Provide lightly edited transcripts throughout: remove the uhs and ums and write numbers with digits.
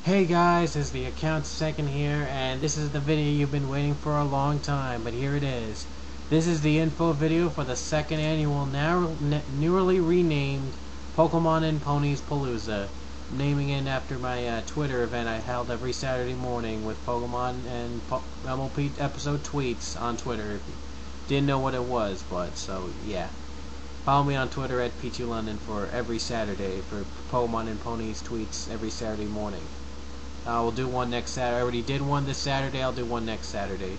Hey guys, it's the account second here, and this is the video you've been waiting for a long time, but here it is. This is the info video for the second annual newly renamed Pokemon and Ponies Palooza. I'm naming it after my Twitter event I held every Saturday morning with Pokemon and MLP episode tweets on Twitter. If you didn't know what it was, but so yeah. Follow me on Twitter at Pichu London for every Saturday for Pokemon and Ponies tweets every Saturday morning. We'll do one next Saturday. I already did one this Saturday. I'll do one next Saturday.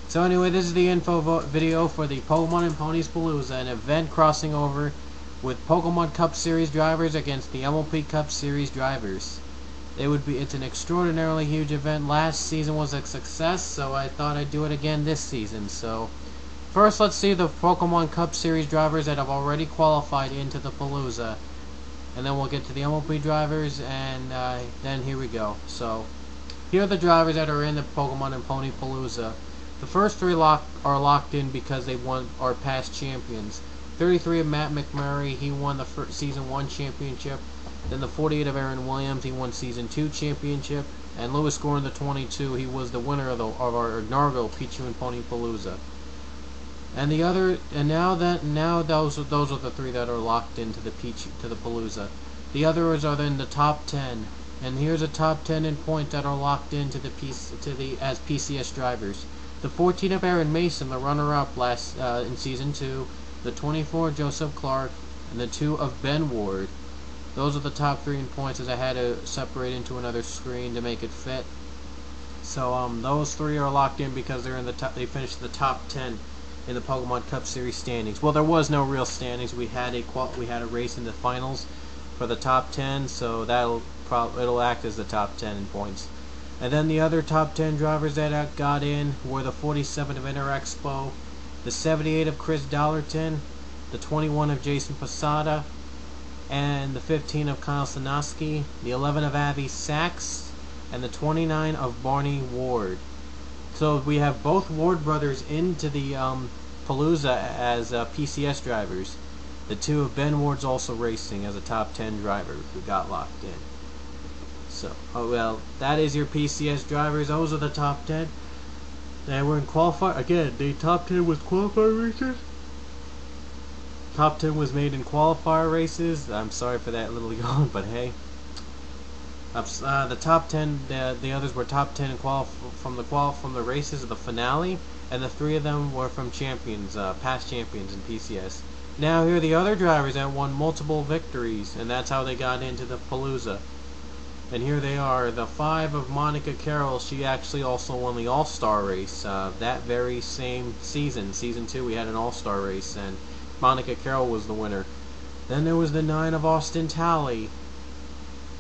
So anyway, this is the info video for the Pokemon and Ponies Palooza, an event crossing over with Pokemon Cup Series drivers against the MLP Cup Series drivers. It's an extraordinarily huge event. Last season was a success, so I thought I'd do it again this season. So first, let's see the Pokemon Cup Series drivers that have already qualified into the Palooza. And then we'll get to the MLP drivers, and then here we go. So, here are the drivers that are in the Pokemon and Pony Palooza. The first three are locked in because they are past champions. 33 of Matt McMurray, he won the Season 1 championship. Then the 48 of Aaron Williams, he won Season 2 championship. And Lewis Scoring the 22, he was the winner of our inaugural Pichu and Pony Palooza. And now those are the three that are locked into the Palooza. The others are in the top 10, and here's a top 10 in points that are locked into as PCS drivers. The 14 of Aaron Mason, the runner-up in season 2. The 24 Joseph Clark, and the 2 of Ben Ward. Those are the top 3 in points, as I had to separate into another screen to make it fit. So those 3 are locked in because they're in the top. They finished the top 10. In the Pokemon Cup Series standings. Well, there was no real standings. We had a race in the finals for the top 10, so it'll act as the top 10 in points. And then the other top 10 drivers that got in were the 47 of Expo, the 78 of Chris Dollerton, the 21 of Jason Posada, and the 15 of Kyle Sonoski, the 11 of Avi Sachs, and the 29 of Barney Ward. So we have both Ward brothers into the Palooza as PCS drivers. The 2 of Ben Ward's also racing as a top 10 driver who got locked in. So, well, that is your PCS drivers. Those are the top 10. They were in qualifier. Again, the top 10 was qualifier races. Top 10 was made in qualifier races. I'm sorry for that little yawn, but hey. The top 10, the others were top 10 from the races of the finale, and the 3 of them were from champions, past champions in PCS. Now here are the other drivers that won multiple victories, and that's how they got into the Palooza. And here they are, the 5 of Monica Carroll. She actually also won the All-Star race that very same season. Season 2 we had an All-Star race, and Monica Carroll was the winner. Then there was the 9 of Austin Talley,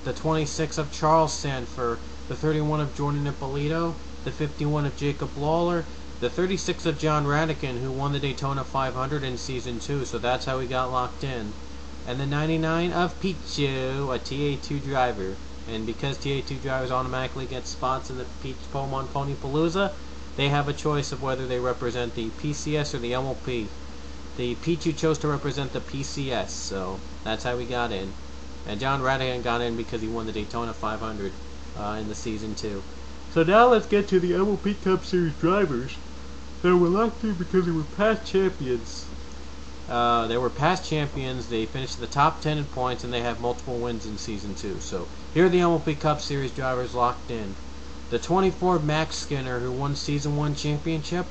the 26 of Charles Sandfer, the 31 of Jordan Ippolito, the 51 of Jacob Lawlor, the 36 of John Radigan, who won the Daytona 500 in Season 2, so that's how he got locked in. And the 99 of Pichu, a TA2 driver. And because TA2 drivers automatically get spots in the Pokemon Pony Palooza, they have a choice of whether they represent the PCS or the MLP. The Pichu chose to represent the PCS, so that's how he got in. And John Radigan got in because he won the Daytona 500 in the Season 2. So now let's get to the MLP Cup Series drivers. They were locked in because they were past champions. They were past champions. They finished in the top 10 in points, and they have multiple wins in Season 2. So here are the MLP Cup Series drivers locked in. The 24 Max Skinner, who won Season 1 championship.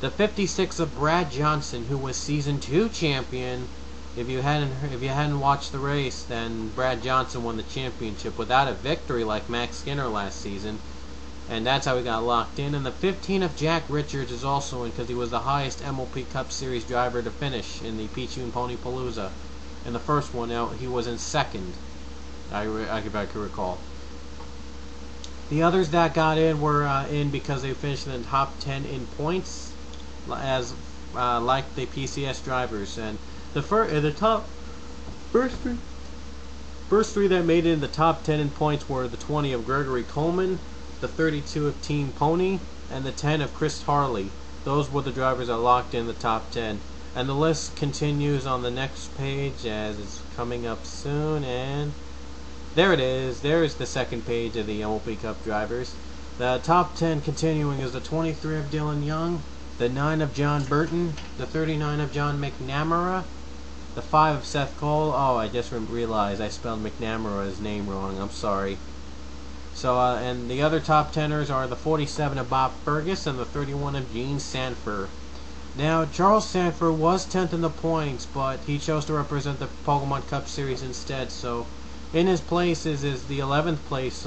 The 56 of Brad Johnson, who was Season 2 champion. If you hadn't watched the race, then Brad Johnson won the championship without a victory like Max Skinner last season, and that's how he got locked in. And the 15 of Jack Richards is also in because he was the highest MLP Cup Series driver to finish in the Pichu and Pony Palooza. In the first one, he was in second, if I could recall. The others that got in were in because they finished in the top 10 in points, as like the PCS drivers. And the first three that made it in the top 10 in points were the 20 of Gregory Coleman, the 32 of Team Pony, and the 10 of Chris Harley. Those were the drivers that locked in the top 10. And the list continues on the next page as it's coming up soon. And There it is. There's the second page of the MLP Cup drivers. The top 10 continuing is the 23 of Dylan Young, the 9 of John Berton, the 39 of John McNamara, the 5 of Seth Cole. Oh, I just realized I spelled McNamara's name wrong. I'm sorry. So, and the other top 10ers are the 47 of Bob Fergus and the 31 of Gene Sandfer. Now, Charles Sandfer was 10th in the points, but he chose to represent the Pokemon Cup Series instead, so in his place is the 11th place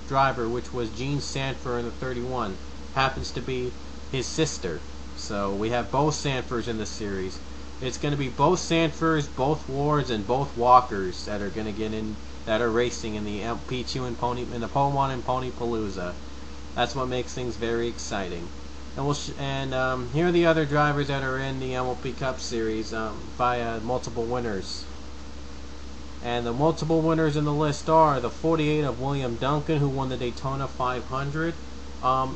driver, which was Gene Sandfer in the 31. Happens to be his sister. So we have both Sandfers in the series. It's going to be both Sandfers, both Wards, and both Walkers that are going to get in, that are racing in the Pichu and the Pokemon and Pony Palooza. That's what makes things very exciting. And here are the other drivers that are in the MLP Cup Series via multiple winners. And the multiple winners in the list are the 48 of William Duncan, who won the Daytona 500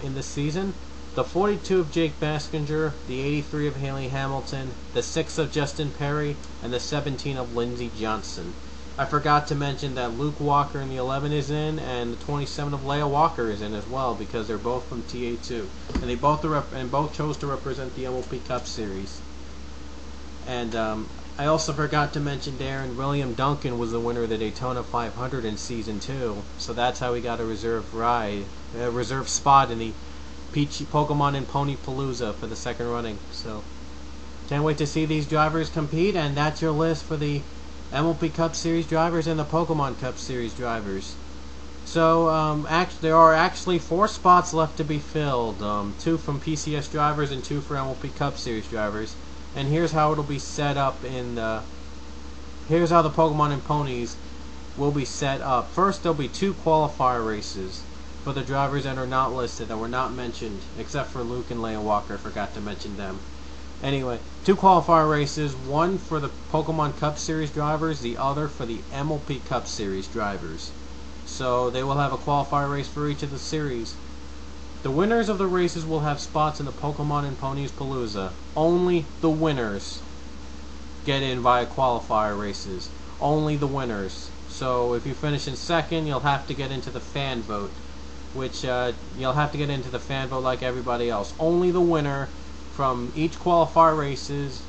in the season, the 42 of Jake Baskinger, the 83 of Haley Hamilton, the 6 of Justin Perry, and the 17 of Lindsey Johnson. I forgot to mention that Luke Walker in the 11 is in, and the 27 of Leia Walker is in as well, because they're both from TA2, and they both chose to represent the MLP Cup Series. And I also forgot to mention Darren William Duncan was the winner of the Daytona 500 in Season 2, so that's how he got a reserve spot in the Pokemon and Pony Palooza for the second running. So, can't wait to see these drivers compete, and that's your list for the MLP Cup Series drivers and the Pokemon Cup Series drivers. So, there are actually 4 spots left to be filled, 2 from PCS drivers and 2 for MLP Cup Series drivers. And here's how it'll be set up here's how the Pokemon and Ponies will be set up. First, there'll be 2 qualifier races for the drivers that are not listed, that were not mentioned, except for Luke and Leia Walker. I forgot to mention them. Anyway, 2 qualifier races, one for the Pokemon Cup Series drivers, the other for the MLP Cup Series drivers. So they will have a qualifier race for each of the series. The winners of the races will have spots in the Pokemon and Ponies Palooza. Only the winners get in via qualifier races. Only the winners. So if you finish in second, you'll have to get into the fan vote, which you'll have to get into the fan vote like everybody else. Only the winner from each qualifier races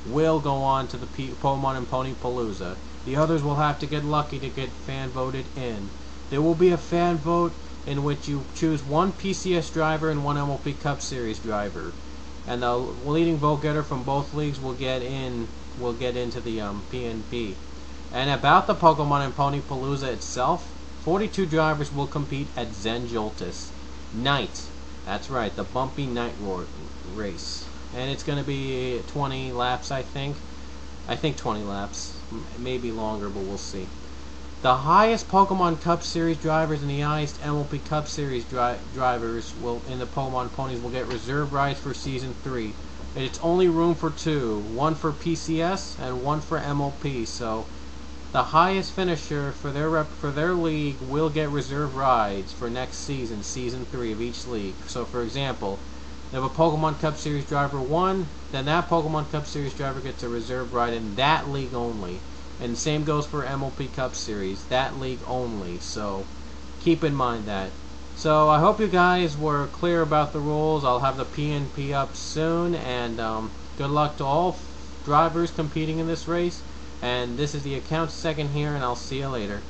will go on to the Pokemon and Pony Palooza. The others will have to get lucky to get fan voted in. There will be a fan vote in which you choose one PCS driver and one MLP Cup Series driver, and the leading vote getter from both leagues will get into the PnP. And about the Pokemon and Pony Palooza itself, 42 drivers will compete at Zen Joltis night. That's right, the bumpy night race, and it's going to be 20 laps. I think 20 laps, maybe longer, but we'll see. The highest Pokemon Cup Series drivers and the highest MLP Cup Series drivers in the Pokemon Ponies will get reserve rides for Season 3. And it's only room for 2, one for PCS and one for MLP. So the highest finisher for their league will get reserve rides for next season, Season 3 of each league. So for example, if a Pokemon Cup Series driver won, then that Pokemon Cup Series driver gets a reserve ride in that league only. And same goes for MLP Cup Series, that league only. So keep in mind that. So I hope you guys were clear about the rules. I'll have the PnP up soon, and good luck to all drivers competing in this race. And this is the account second here, and I'll see you later.